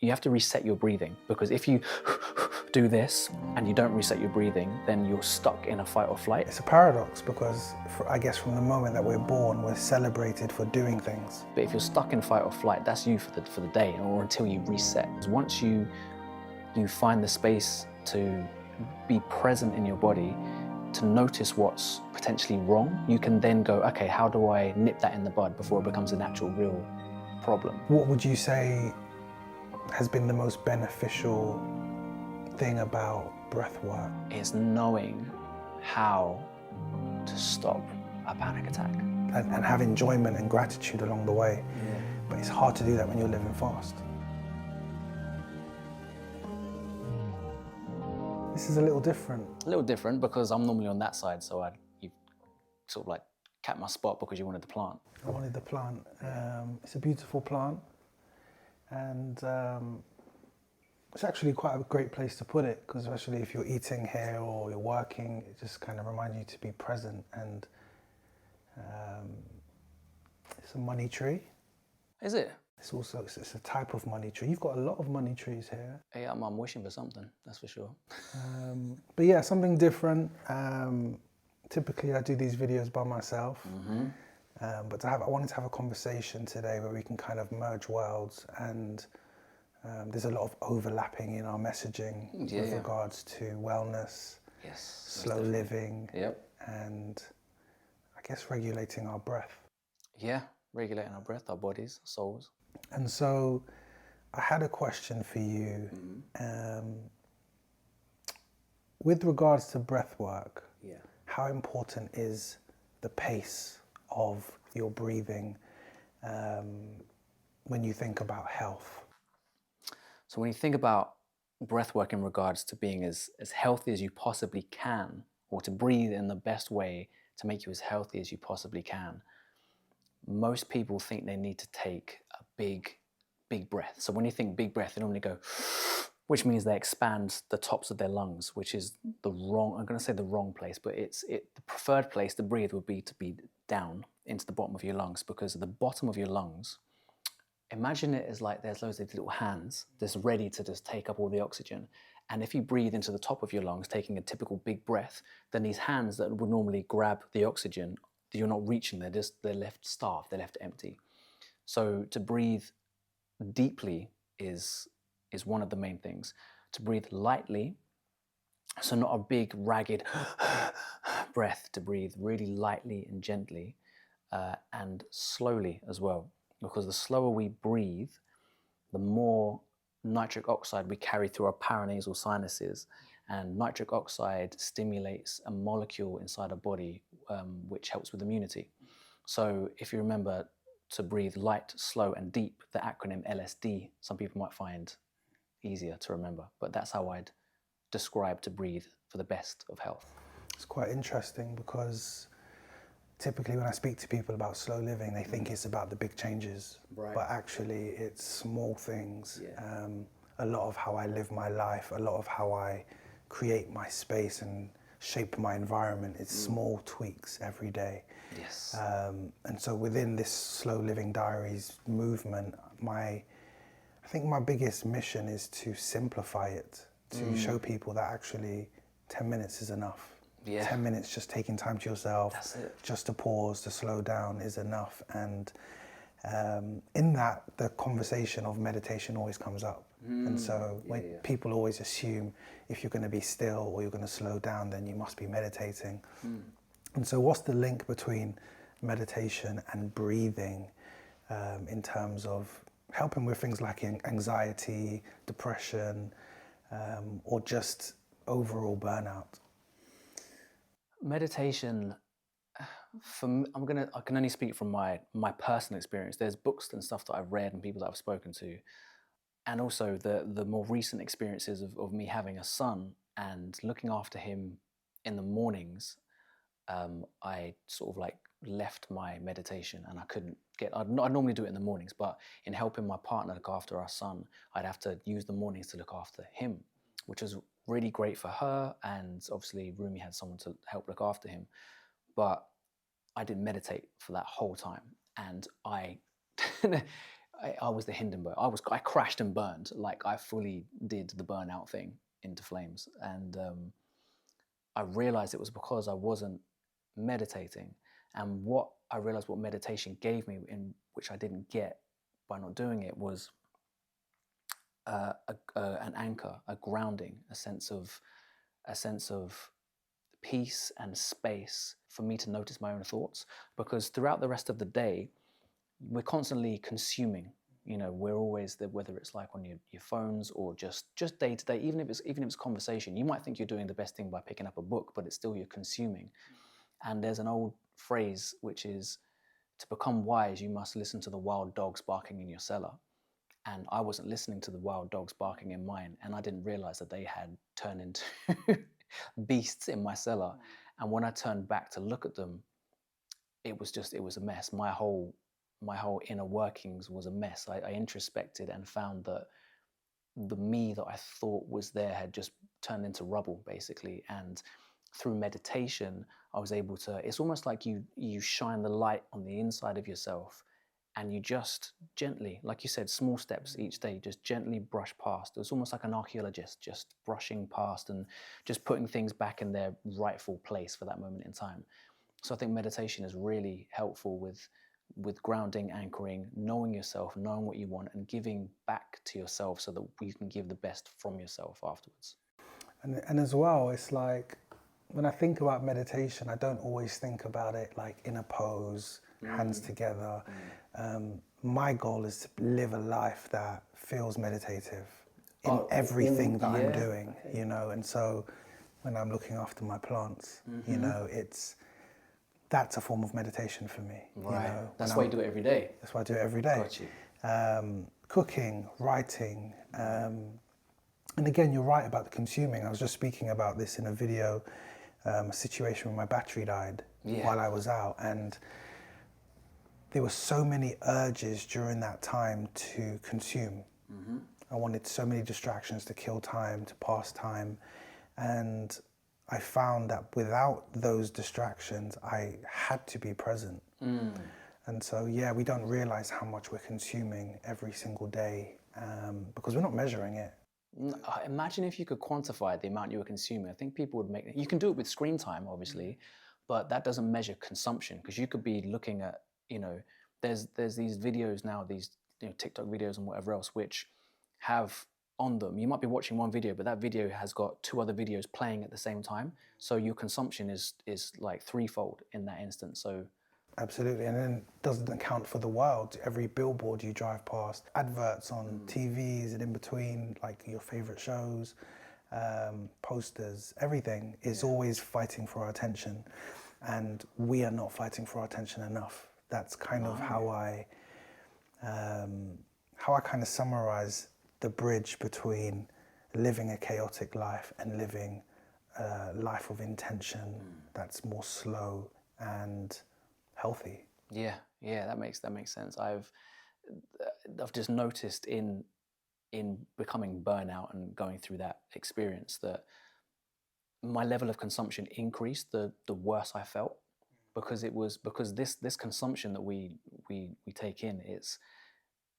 You have to reset your breathing, because if you do this and you don't reset your breathing, then you're stuck in a fight or flight. It's a paradox because I guess from the moment that we're born, we're celebrated for doing things. But if you're stuck in fight or flight, that's you for the day, or until you reset. Once you find the space to be present in your body, to notice what's potentially wrong, you can then go, okay, how do I nip that in the bud before it becomes an actual real problem? What would you say has been the most beneficial thing about breathwork? Is knowing how to stop a panic attack. And have enjoyment and gratitude along the way. Yeah. But it's hard to do that when you're living fast. This is a little different. A little different because I'm normally on that side, so you sort of like kept my spot because you wanted the plant. I wanted the plant. It's a beautiful plant, and it's actually quite a great place to put it, because especially if you're eating here or you're working, it just kind of reminds you to be present. And it's a money tree. Is it? It's a type of money tree. You've got a lot of money trees here. Yeah, I'm wishing for something, that's for sure. But yeah, something different. Typically I do these videos by myself, but I wanted to have a conversation today where we can kind of merge worlds, and there's a lot of overlapping in our messaging with regards to wellness, slow living, and I guess regulating our breath. Yeah, regulating our breath, our bodies, our souls. And so I had a question for you. With regards to breath work, how important is the pace of your breathing when you think about health? So when you think about breath work in regards to being as healthy as you possibly can, or to breathe in the best way to make you as healthy as you possibly can, most people think they need to take a big breath. So when you think big breath, they normally go, which means they expand the tops of their lungs, which is the wrong, I'm going to say the wrong place, but the preferred place to breathe would be to be down into the bottom of your lungs, because at the bottom of your lungs, imagine it as like there's loads of little hands that's ready to just take up all the oxygen. And if you breathe into the top of your lungs, taking a typical big breath, then these hands that would normally grab the oxygen, you're not reaching, they're left starved, they're left empty. So to breathe deeply is one of the main things. To breathe lightly, so not a big ragged breath, to breathe really lightly and gently, and slowly as well, because the slower we breathe, the more nitric oxide we carry through our paranasal sinuses, and nitric oxide stimulates a molecule inside our body which helps with immunity. So if you remember to breathe light, slow and deep, the acronym LSD, some people might find easier to remember, but that's how I'd describe to breathe for the best of health. It's quite interesting because typically when I speak to people about slow living, they think it's about the big changes, but actually it's small things. A lot of how I live my life, a lot of how I create my space and shape my environment, it's small tweaks every day. Yes. And so within this Slow Living Diaries movement, I think my biggest mission is to simplify it, to show people that actually 10 minutes is enough. 10 minutes just taking time to yourself, just to pause, to slow down is enough. And in that, the conversation of meditation always comes up. And so when people always assume if you're going to be still or you're going to slow down, then you must be meditating. And so what's the link between meditation and breathing in terms of helping with things like anxiety, depression, or just overall burnout? Meditation, for me, I can only speak from my personal experience. There's books and stuff that I've read and people that I've spoken to, and also the more recent experiences of me having a son and looking after him in the mornings. I sort of like left my meditation, and I couldn't I'd normally do it in the mornings, but in helping my partner look after our son, I'd have to use the mornings to look after him, which was really great for her, and obviously Rumi had someone to help look after him. But I didn't meditate for that whole time, and I was the Hindenburg. I crashed and burned. Like I fully did the burnout thing into flames, and I realized it was because I wasn't meditating. And what I realized what meditation gave me, in which I didn't get by not doing it, was an anchor, a grounding, a sense of peace and space for me to notice my own thoughts. Because throughout the rest of the day, we're constantly consuming. You know, we're always there, whether it's like on your phones or just day to day. Even if it's conversation, you might think you're doing the best thing by picking up a book, but it's still you're consuming. And there's an old phrase which is, to become wise, you must listen to the wild dogs barking in your cellar. And I wasn't listening to the wild dogs barking in mine, and I didn't realize that they had turned into beasts in my cellar. And when I turned back to look at them, it was a mess. My whole inner workings was a mess. I introspected and found that the me that I thought was there had just turned into rubble, basically. And through meditation, I was able to, it's almost like you shine the light on the inside of yourself, and you just gently, like you said, small steps each day, just gently brush past. It's almost like an archaeologist just brushing past and just putting things back in their rightful place for that moment in time. So I think meditation is really helpful with grounding, anchoring, knowing yourself, knowing what you want, and giving back to yourself so that you can give the best from yourself afterwards. And as well, it's like when I think about meditation, I don't always think about it like in a pose, hands together. My goal is to live a life that feels meditative in everything that I'm doing, you know. And so when I'm looking after my plants, you know, that's a form of meditation for me. Right. You know, That's why you do it every day. That's why I do it every day. Got you. Cooking, writing, and again, you're right about the consuming. I was just speaking about this in a video, a situation where my battery died while I was out, and there were so many urges during that time to consume. I wanted so many distractions to kill time, to pass time, and I found that without those distractions, I had to be present. And so, yeah, we don't realize how much we're consuming every single day because we're not measuring it. Imagine if you could quantify the amount you were consuming. I think people would make, you can do it with screen time, obviously, but that doesn't measure consumption, because you could be looking at, you know, there's these videos now, these, you know, TikTok videos and whatever else, which have on them, you might be watching one video, but that video has got 2 other videos playing at the same time. So your consumption is like threefold in that instance. So absolutely, and then it doesn't account for the world. Every billboard you drive past, adverts on TVs and in between, like your favorite shows, posters, everything is always fighting for our attention, and we are not fighting for our attention enough. That's kind of how I kind of summarize the bridge between living a chaotic life and living a life of intention that's more slow and healthy. yeah, that makes sense. I've just noticed in becoming burnout and going through that experience that my level of consumption increased the worse I felt, because this consumption that we take in,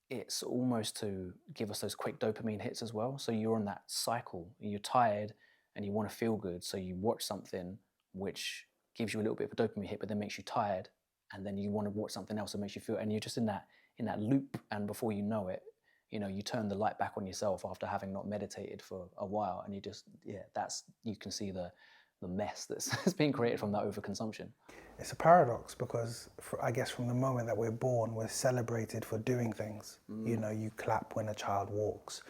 it's almost to give us those quick dopamine hits as well. So you're on that cycle, you're tired and you want to feel good, so you watch something which gives you a little bit of a dopamine hit but then makes you tired, and then you want to watch something else that makes you feel, and you're just in that loop, and before you know it, you know, you turn the light back on yourself after having not meditated for a while, and you just, you can see the mess that's being created from that overconsumption. It's a paradox because I guess from the moment that we're born, we're celebrated for doing things. You know, you clap when a child walks,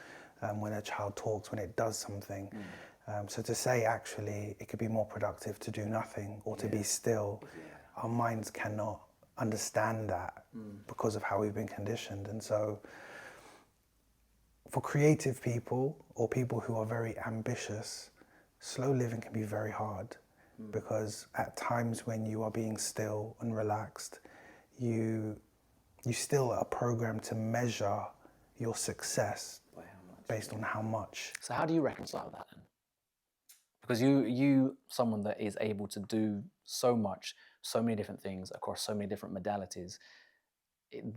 when a child talks, when it does something. So to say actually it could be more productive to do nothing or to be still, our minds cannot understand that because of how we've been conditioned. And so for creative people or people who are very ambitious, slow living can be very hard, because at times when you are being still and relaxed, you still are programmed to measure your success based on how much. So how do you reconcile that then? Because you someone that is able to do so much, so many different things across so many different modalities,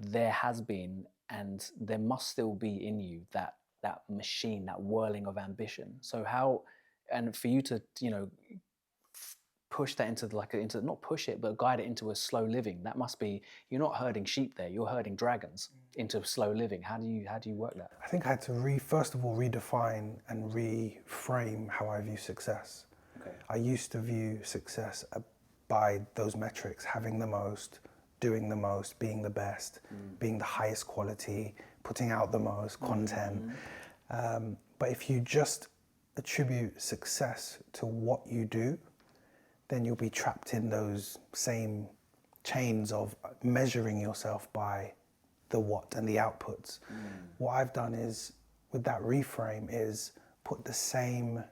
there has been and there must still be in you that machine, that whirling of ambition. So how, and for you to, you know, push that into into, not push it, but guide it into a slow living, that must be, you're not herding sheep there, you're herding dragons into slow living. How do you work that? I think I had to first of all redefine and reframe how I view success. Okay. I used to view success by those metrics: having the most, doing the most, being the best, being the highest quality, putting out the most content. But if you just attribute success to what you do, then you'll be trapped in those same chains of measuring yourself by the what and the outputs. What I've done is, with that reframe, is put the same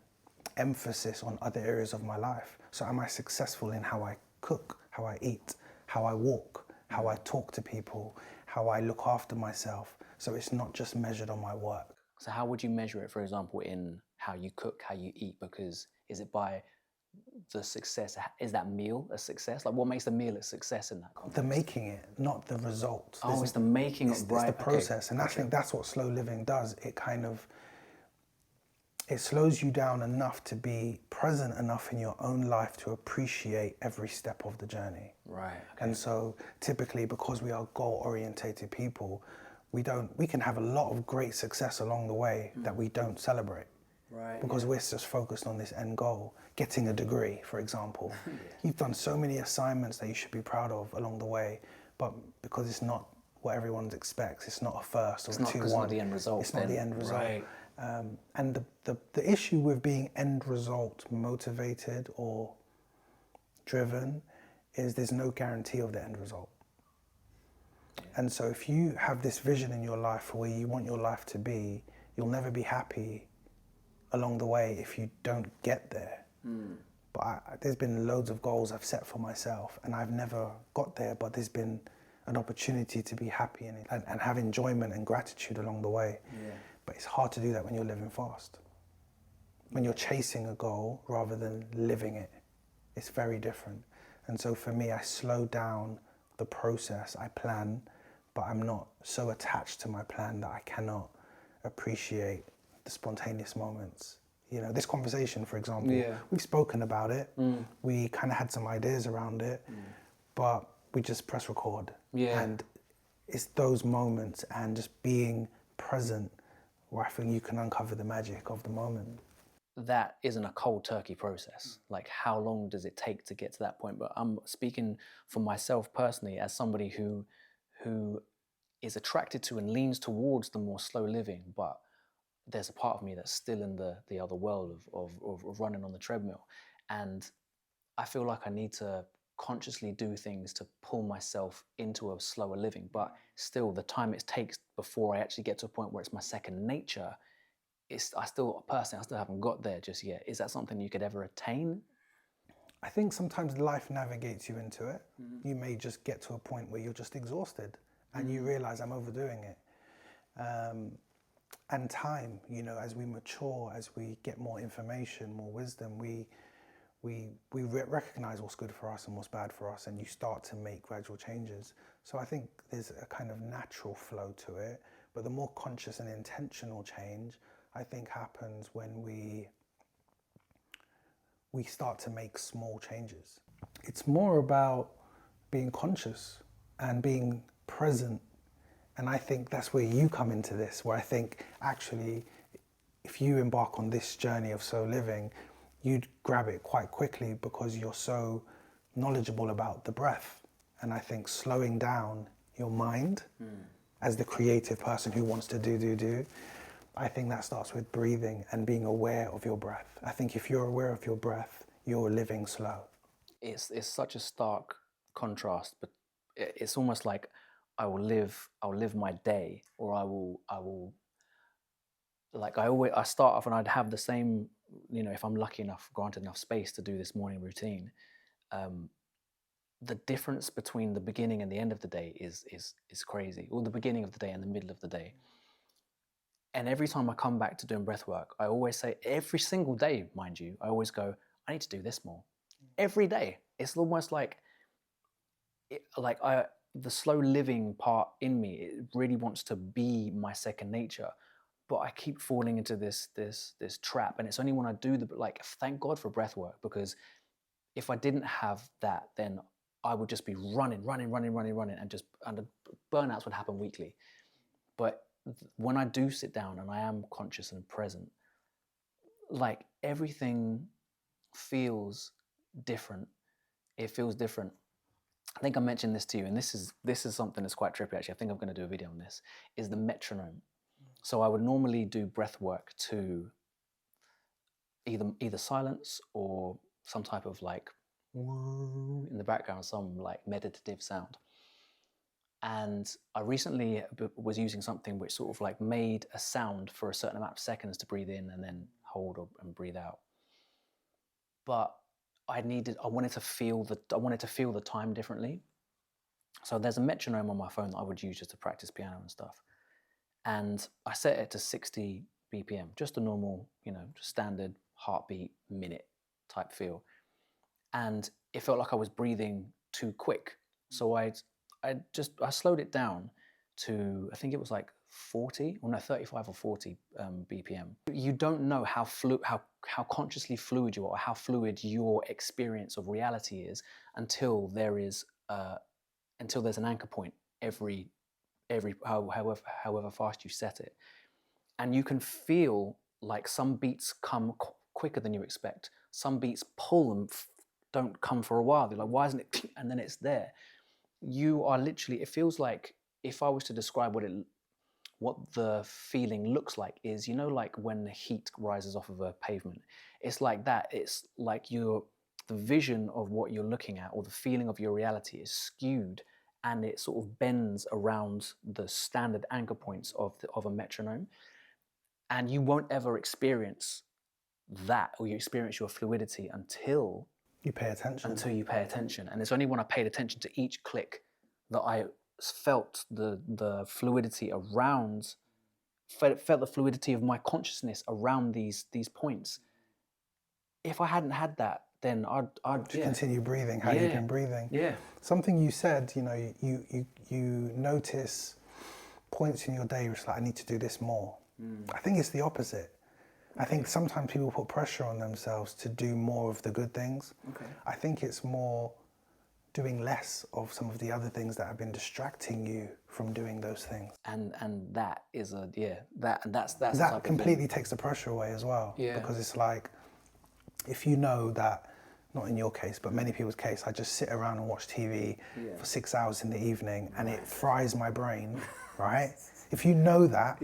emphasis on other areas of my life. So am I successful in how I cook, how I eat, how I walk, how I talk to people, how I look after myself? So it's not just measured on my work. So how would you measure it, for example, in how you cook, how you eat? Because is it by the success? Is that meal a success? Like, what makes the meal a success in that context? The making it, not the result. Oh, it's the making it's, of, right? It's the process. Okay. And I think that's what slow living does. It slows you down enough to be present enough in your own life to appreciate every step of the journey. Right. Okay. And so typically, because we are goal-orientated people, we can have a lot of great success along the way that we don't celebrate. Right. Because we're just focused on this end goal, getting a degree, for example. You've done so many assignments that you should be proud of along the way, but because it's not what everyone expects, it's not a first or a 2-1. It's not the end result. It's not the end result. Right. And the issue with being end result motivated or driven is there's no guarantee of the end result. And so if you have this vision in your life where you want your life to be, you'll never be happy along the way if you don't get there. But there's been loads of goals I've set for myself and I've never got there, but there's been an opportunity to be happy and have enjoyment and gratitude along the way. Yeah. But it's hard to do that when you're living fast. When you're chasing a goal rather than living it, it's very different. And so for me, I slow down the process. I plan, but I'm not so attached to my plan that I cannot appreciate the spontaneous moments. You know, this conversation, for example, we've spoken about it. We kind of had some ideas around it, but we just press record. Yeah. And it's those moments and just being present where I think you can uncover the magic of the moment. That isn't a cold turkey process. Like, how long does it take to get to that point? But I'm speaking for myself personally as somebody who is attracted to and leans towards the more slow living, but there's a part of me that's still in the other world of running on the treadmill. And I feel like I need to consciously do things to pull myself into a slower living, but still the time it takes before I actually get to a point where it's my second nature, I still haven't got there just yet. Is that something you could ever attain? I think sometimes life navigates you into it. You may just get to a point where you're just exhausted and you realize I'm overdoing it. And time, you know, as we mature, as we get more information, more wisdom, we recognize what's good for us and what's bad for us, and you start to make gradual changes. So I think there's a kind of natural flow to it, but the more conscious and intentional change, I think, happens when we start to make small changes. It's more about being conscious and being present. And I think that's where you come into this, where I think actually, if you embark on this journey of slow living, you'd grab it quite quickly because you're so knowledgeable about the breath. And I think slowing down your mind as the creative person who wants to do, I think that starts with breathing and being aware of your breath. I think if you're aware of your breath, you're living slow. It's such a stark contrast, but it's almost like I'll live my day, or I will like I start off and I'd have the same, you know, if I'm lucky enough, granted enough space to do this morning routine, the difference between the beginning and the end of the day is crazy, or the beginning of the day and the middle of the day. And every time I come back to doing breath work, I always say, every single day, mind you, I always go, I need to do this more. Every day. It's almost like the slow living part in me, it really wants to be my second nature, but I keep falling into this trap. And it's only when I do like, thank God for breath work, because if I didn't have that, then I would just be running, and the burnouts would happen weekly. But when I do sit down and I am conscious and present, like everything feels different. It feels different. I think I mentioned this to you, and this is something that's quite trippy actually. I think I'm going to do a video on this, is the metronome. So I would normally do breath work to either silence or some type of like in the background, some like meditative sound. And I recently was using something which sort of like made a sound for a certain amount of seconds to breathe in and then hold and breathe out. But I wanted to feel the time differently. So there's a metronome on my phone that I would use just to practice piano and stuff. And I set it to 60 BPM, just a normal, standard heartbeat minute type feel. And it felt like I was breathing too quick. So I slowed it down to, I think it was like 35 or 40 BPM. You don't know how consciously fluid you are, or how fluid your experience of reality is until there's an anchor point however fast you set it. And you can feel like some beats come quicker than you expect. Some beats pull and don't come for a while. They're like, why isn't it? And then it's there. You are literally, it feels like, if I was to describe what the feeling looks like, is, like when the heat rises off of a pavement. It's like that. It's like the vision of what you're looking at, or the feeling of your reality, is skewed, and it sort of bends around the standard anchor points of a metronome. And you won't ever experience that, or you experience your fluidity until you pay attention. And it's only when I paid attention to each click that I felt the fluidity around, felt the fluidity of my consciousness around these points. If I hadn't had that, then I'd continue breathing how you've been breathing. Yeah. Something you said, you notice points in your day where it's like, I need to do this more. I think it's the opposite. I think sometimes people put pressure on themselves to do more of the good things. Okay. I think it's more doing less of some of the other things that have been distracting you from doing those things. And that is that's that completely takes the pressure away as well. Yeah. Because it's like, if you know that, not in your case, but many people's case, I just sit around and watch TV for 6 hours in the evening and it fries my brain, right? If you know that,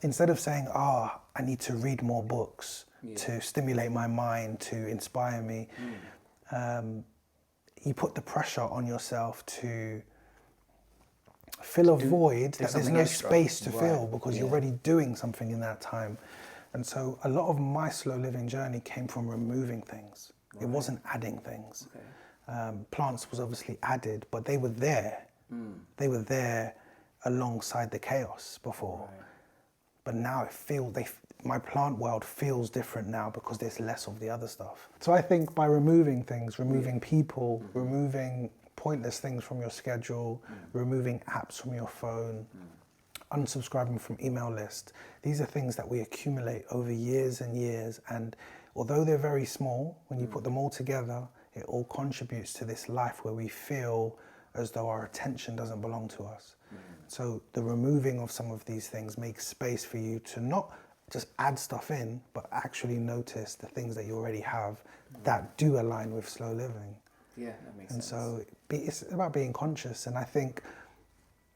instead of saying, I need to read more books to stimulate my mind, to inspire me, you put the pressure on yourself to fill a void that there's no space to fill, because you're already doing something in that time. And so a lot of my slow living journey came from removing things. It wasn't adding things. Plants was obviously added, but they were there. They were there alongside the chaos before. But now my plant world feels different now because there's less of the other stuff. So I think by removing things, removing people, removing pointless things from your schedule, removing apps from your phone, unsubscribing from email list, these are things that we accumulate over years and years. And although they're very small, when you put them all together, it all contributes to this life where we feel as though our attention doesn't belong to us. So the removing of some of these things makes space for you to not just add stuff in, but actually notice the things that you already have that do align with slow living. Yeah, that makes sense. sense. And so it's about being conscious. And I think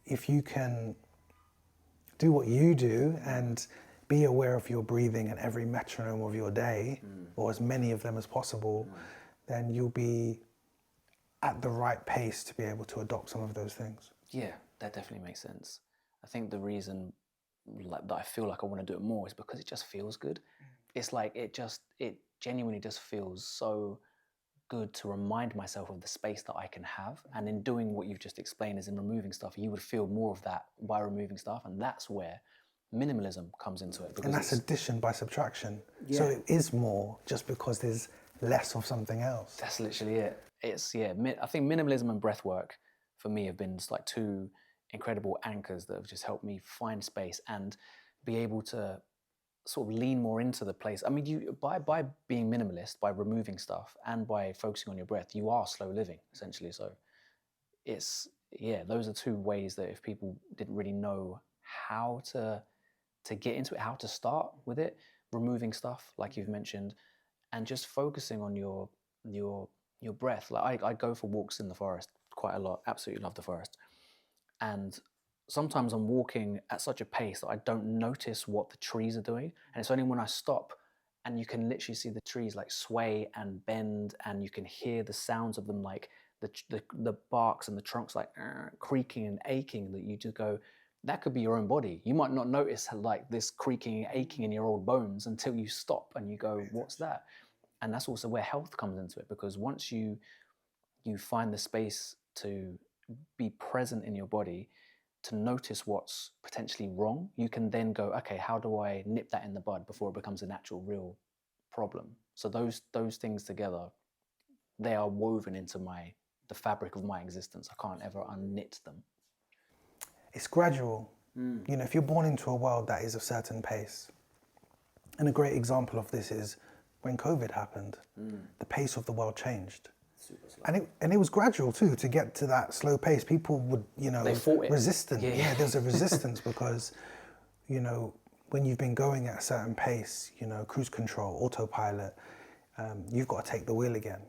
if you can do what you do and be aware of your breathing and every metronome of your day, or as many of them as possible, then you'll be at the right pace to be able to adopt some of those things. Yeah, that definitely makes sense. I think the reason that I feel like I want to do it more is because it just feels good. It's like it genuinely just feels so good to remind myself of the space that I can have. And in doing what you've just explained, is in removing stuff, you would feel more of that by removing stuff. And that's where minimalism comes into it. And that's addition by subtraction. So it is more just because there's less of something else. That's literally it. I think minimalism and breath work for me have been just like two incredible anchors that have just helped me find space and be able to sort of lean more into the place. I mean, you by being minimalist, by removing stuff, and by focusing on your breath, you are slow living essentially. So it's yeah, those are two ways that if people didn't really know how to get into it, how to start with it, removing stuff like you've mentioned, and just focusing on your your breath. Like I go for walks in the forest quite a lot. Absolutely love the forest, and sometimes I'm walking at such a pace that I don't notice what the trees are doing. And it's only when I stop and you can literally see the trees like sway and bend, and you can hear the sounds of them, like the barks and the trunks like creaking and aching, that you just go, that could be your own body. You might not notice like this creaking and aching in your old bones until you stop and you go, what's that? And that's also where health comes into it, because once you find the space to be present in your body, to notice what's potentially wrong, you can then go, okay, how do I nip that in the bud before it becomes an actual real problem? So those things together, they are woven into the fabric of my existence. I can't ever unknit them. It's gradual. You know, if you're born into a world that is a certain pace, and a great example of this is when COVID happened, the pace of the world changed. Super slow. And it was gradual too, to get to that slow pace. People would, you know, They fought it. resistant. Yeah. Yeah, there's a resistance because, you know, when you've been going at a certain pace, you know, cruise control, autopilot, you've got to take the wheel again.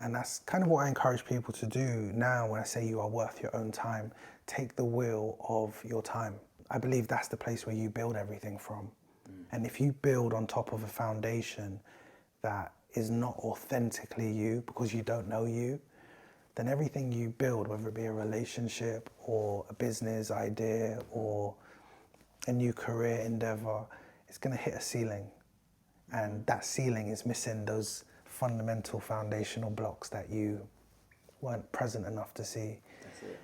And that's kind of what I encourage people to do now when I say you are worth your own time. Take the wheel of your time. I believe that's the place where you build everything from. And if you build on top of a foundation that is not authentically you because you don't know you, then everything you build, whether it be a relationship or a business idea or a new career endeavor, it's going to hit a ceiling. And that ceiling is missing those fundamental foundational blocks that you weren't present enough to see. That's it.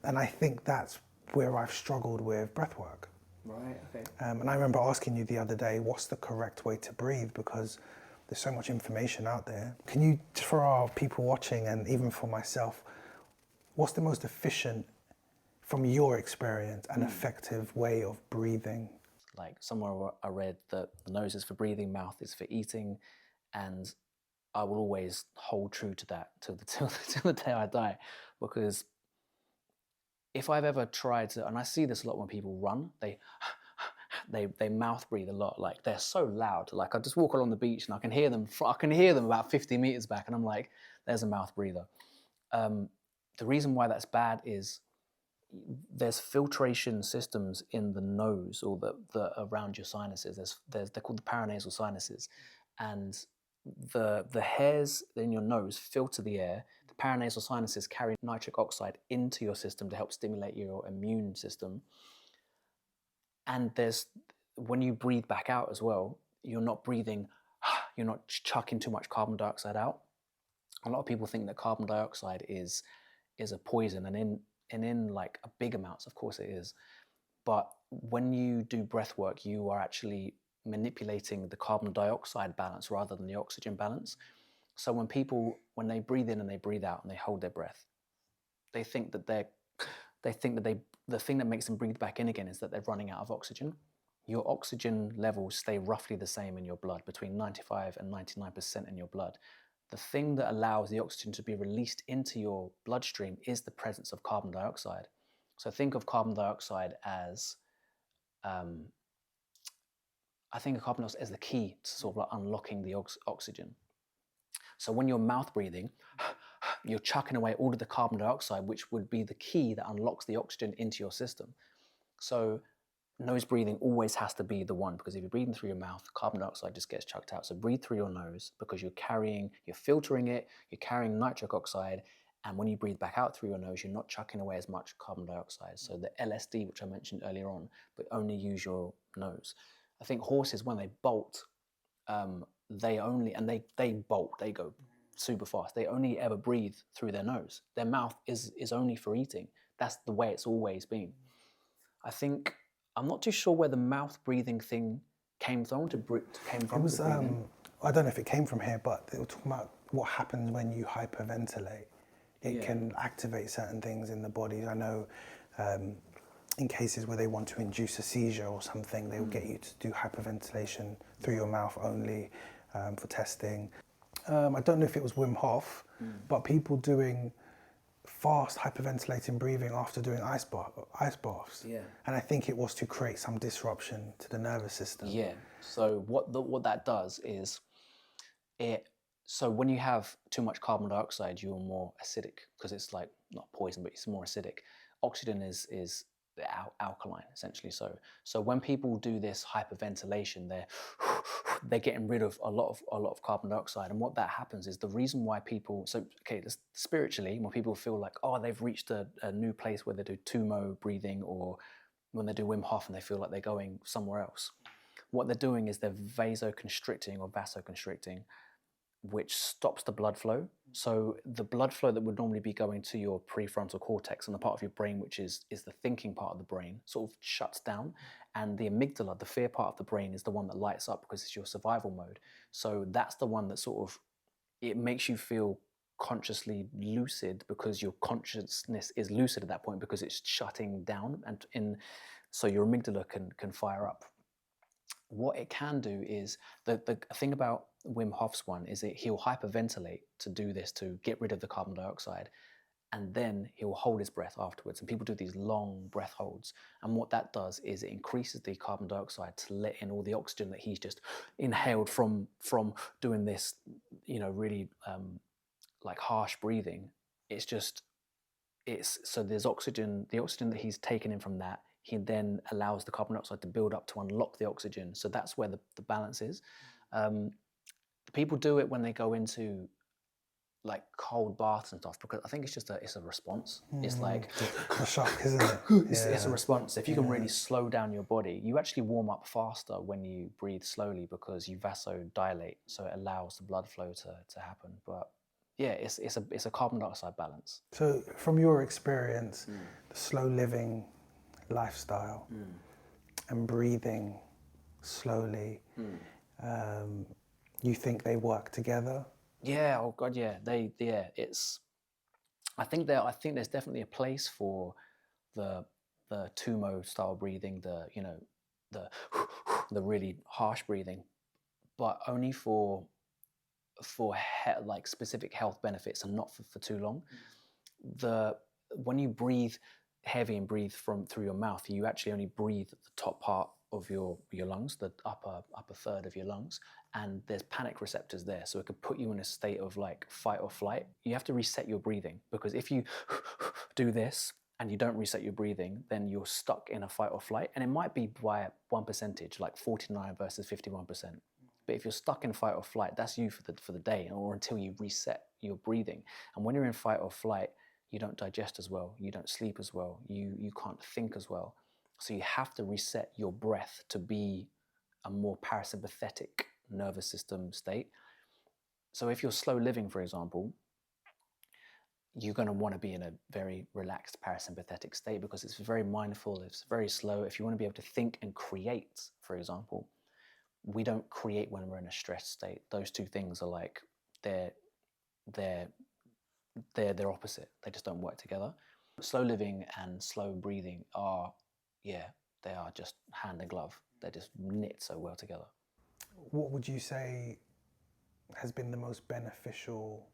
And I think that's where I've struggled with breathwork. Right, okay. And I remember asking you the other day, what's the correct way to breathe? Because there's so much information out there. Can you, for our people watching and even for myself, what's the most efficient, from your experience, and effective way of breathing? Like somewhere I read that the nose is for breathing, mouth is for eating, and I will always hold true to that till the day I die, because if I've ever tried to, and I see this a lot when people run, they mouth breathe a lot. Like they're so loud. Like I just walk along the beach and I can hear them. I can hear them about 50 meters back, and I'm like, there's a mouth breather. The reason why that's bad is there's filtration systems in the nose, or the around your sinuses. They're called the paranasal sinuses, and the hairs in your nose filter the air. The paranasal sinuses carry nitric oxide into your system to help stimulate your immune system. And when you breathe back out as well, you're not breathing, you're not chucking too much carbon dioxide out. A lot of people think that carbon dioxide is a poison, and in like big amounts, of course it is. But when you do breath work, you are actually manipulating the carbon dioxide balance rather than the oxygen balance. So when they breathe in and they breathe out and they hold their breath, they think that the thing that makes them breathe back in again is that they're running out of oxygen. Your oxygen levels stay roughly the same in your blood, between 95 and 99% in your blood. The thing that allows the oxygen to be released into your bloodstream is the presence of carbon dioxide. So think of carbon dioxide as, I think of carbon dioxide as the key to sort of like unlocking the oxygen. So when you're mouth breathing, you're chucking away all of the carbon dioxide, which would be the key that unlocks the oxygen into your system. So nose breathing always has to be the one, because if you're breathing through your mouth, carbon dioxide just gets chucked out. So breathe through your nose, because you're filtering it, you're carrying nitric oxide, and when you breathe back out through your nose, you're not chucking away as much carbon dioxide. So the LSD, which I mentioned earlier on, but only use your nose. I think horses, when they bolt, they bolt, they go super fast. They only ever breathe through their nose. Their mouth is only for eating. That's the way it's always been. I'm not too sure where the mouth breathing thing came from. It was, I don't know if it came from here, but they were talking about what happens when you hyperventilate. It can activate certain things in the body. I know in cases where they want to induce a seizure or something, they will get you to do hyperventilation through your mouth only for testing. I don't know if it was Wim Hof, but people doing fast hyperventilating breathing after doing ice baths. Yeah. And I think it was to create some disruption to the nervous system. Yeah. So what that does is so when you have too much carbon dioxide, you're more acidic because it's like not poison, but it's more acidic. Oxygen is alkaline essentially. So when people do this hyperventilation, they're getting rid of a lot of carbon dioxide. And what that happens is the reason why people spiritually, when people feel like, oh, they've reached a new place where they do tumo breathing, or when they do Wim Hof and they feel like they're going somewhere else, what they're doing is they're vasoconstricting or vasoconstricting, which stops the blood flow. So the blood flow that would normally be going to your prefrontal cortex and the part of your brain which is the thinking part of the brain sort of shuts down, and the amygdala, the fear part of the brain, is the one that lights up because it's your survival mode. So that's the one that sort of, it makes you feel consciously lucid because your consciousness is lucid at that point because it's shutting down, and so your amygdala can fire up. What it can do is, the thing about Wim Hof's one is that he'll hyperventilate to do this, to get rid of the carbon dioxide, and then he'll hold his breath afterwards. And people do these long breath holds. And what that does is it increases the carbon dioxide to let in all the oxygen that he's just inhaled from doing this, really like harsh breathing. So there's oxygen, the oxygen that he's taken in from that, he then allows the carbon dioxide to build up to unlock the oxygen. So that's where the balance is. People do it when they go into like cold baths and stuff, because I think it's a response. It's like a shock, isn't it? it's a response. If you can really slow down your body, you actually warm up faster when you breathe slowly because you vasodilate, so it allows the blood flow to happen. But yeah, it's a carbon dioxide balance. So from your experience, the slow living lifestyle and breathing slowly, you think they work together? Yeah. Oh God. Yeah. It's. I think there's definitely a place for the tumo style breathing, the the really harsh breathing, but only for like specific health benefits and not for too long. When you breathe heavy and breathe through your mouth, you actually only breathe the top part of your lungs, the upper third of your lungs, and there's panic receptors there, so it could put you in a state of like fight or flight. You have to reset your breathing, because if you do this and you don't reset your breathing, then you're stuck in a fight or flight, and it might be by 1%, like 49 versus 51%. But if you're stuck in fight or flight, that's you for the day, or until you reset your breathing. And when you're in fight or flight, you don't digest as well, you don't sleep as well, you can't think as well. So you have to reset your breath to be a more parasympathetic nervous system state. So if you're slow living, for example, you're going to want to be in a very relaxed parasympathetic state because it's very mindful, it's very slow. If you want to be able to think and create, for example, we don't create when we're in a stressed state. Those two things are like, they're opposite. They just don't work together. Slow living and slow breathing are, they are just hand and glove. They just knit so well together. What would you say has been the most beneficial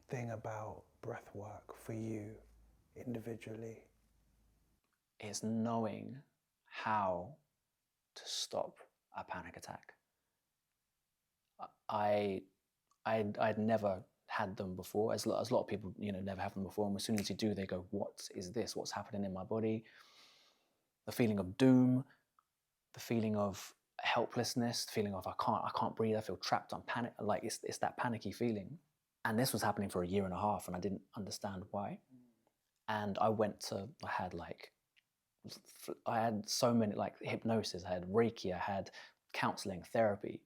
thing about breath work for you individually? It's knowing how to stop a panic attack. I'd never had them before, as a lot of people never have them before, and as soon as you do, they go, what is this, what's happening in my body? The feeling of doom, the feeling of helplessness, the feeling of I can't breathe, I feel trapped, I'm panic, like it's that panicky feeling. And this was happening for a year and a half, and I didn't understand why. And I had so many, like hypnosis, I had Reiki, I had counseling, therapy.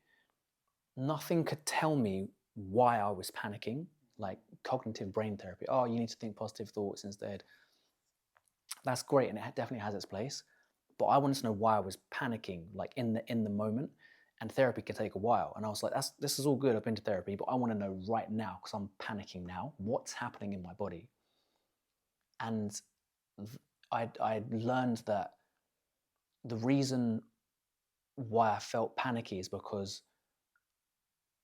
Nothing could tell me why I was panicking, like cognitive brain therapy. Oh, you need to think positive thoughts instead. That's great, and it definitely has its place. But I wanted to know why I was panicking, like in the moment. and therapy can take a while. And I was like, this is all good. I've been to therapy, but I want to know right now, because I'm panicking now, what's happening in my body. And I learned that the reason why I felt panicky is because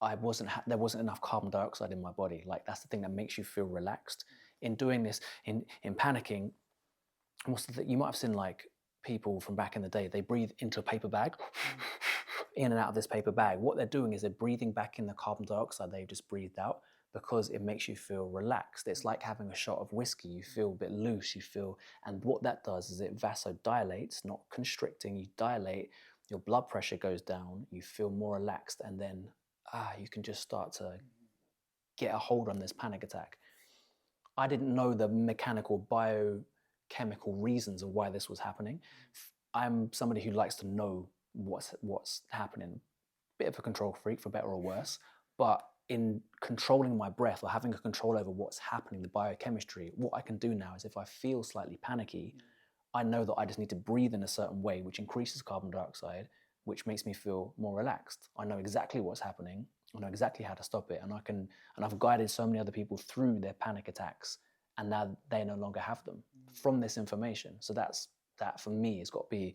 there wasn't enough carbon dioxide in my body. Like, that's the thing that makes you feel relaxed. In doing this, in panicking, you might have seen like people from back in the day, they breathe into a paper bag, in and out of this paper bag. What they're doing is they're breathing back in the carbon dioxide they've just breathed out, because it makes you feel relaxed. It's like having a shot of whiskey. You feel a bit loose, and what that does is it vasodilates, not constricting, you dilate, your blood pressure goes down, you feel more relaxed, and then you can just start to get a hold on this panic attack. I didn't know the mechanical, biochemical reasons of why this was happening. I'm somebody who likes to know what's happening. Bit of a control freak, for better or worse, but in controlling my breath, or having a control over what's happening, the biochemistry, what I can do now is, if I feel slightly panicky, I know that I just need to breathe in a certain way, which increases carbon dioxide, which makes me feel more relaxed. I know exactly what's happening. I know exactly how to stop it, and I've guided so many other people through their panic attacks, and now they no longer have them from this information. So that for me has got to be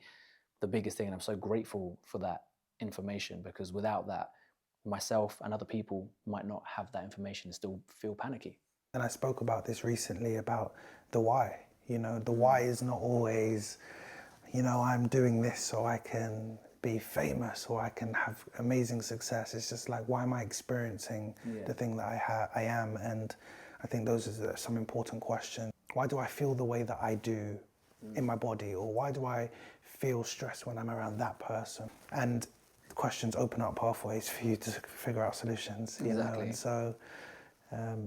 the biggest thing, and I'm so grateful for that information, because without that, myself and other people might not have that information and still feel panicky. And I spoke about this recently, about the why. The why is not always, I'm doing this so I can be famous or I can have amazing success. It's just like, why am I experiencing the thing that I am? And I think those are some important questions. Why do I feel the way that I do in my body? Or why do I feel stressed when I'm around that person? And questions open up pathways for you to figure out solutions. Exactly. And so,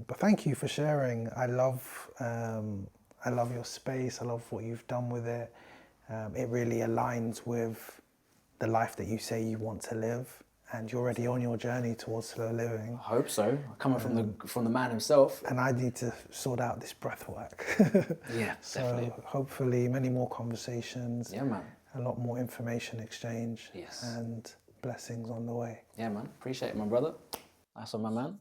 but thank you for sharing. I love your space. I love what you've done with it. It really aligns with the life that you say you want to live, and you're already on your journey towards slow living. I hope so. Coming from the man himself. And I need to sort out this breath work. Yeah, so definitely. hopefully many more conversations. Yeah, man. A lot more information exchange. Yes. And blessings on the way. Yeah, man. Appreciate it, my brother. That's on my man.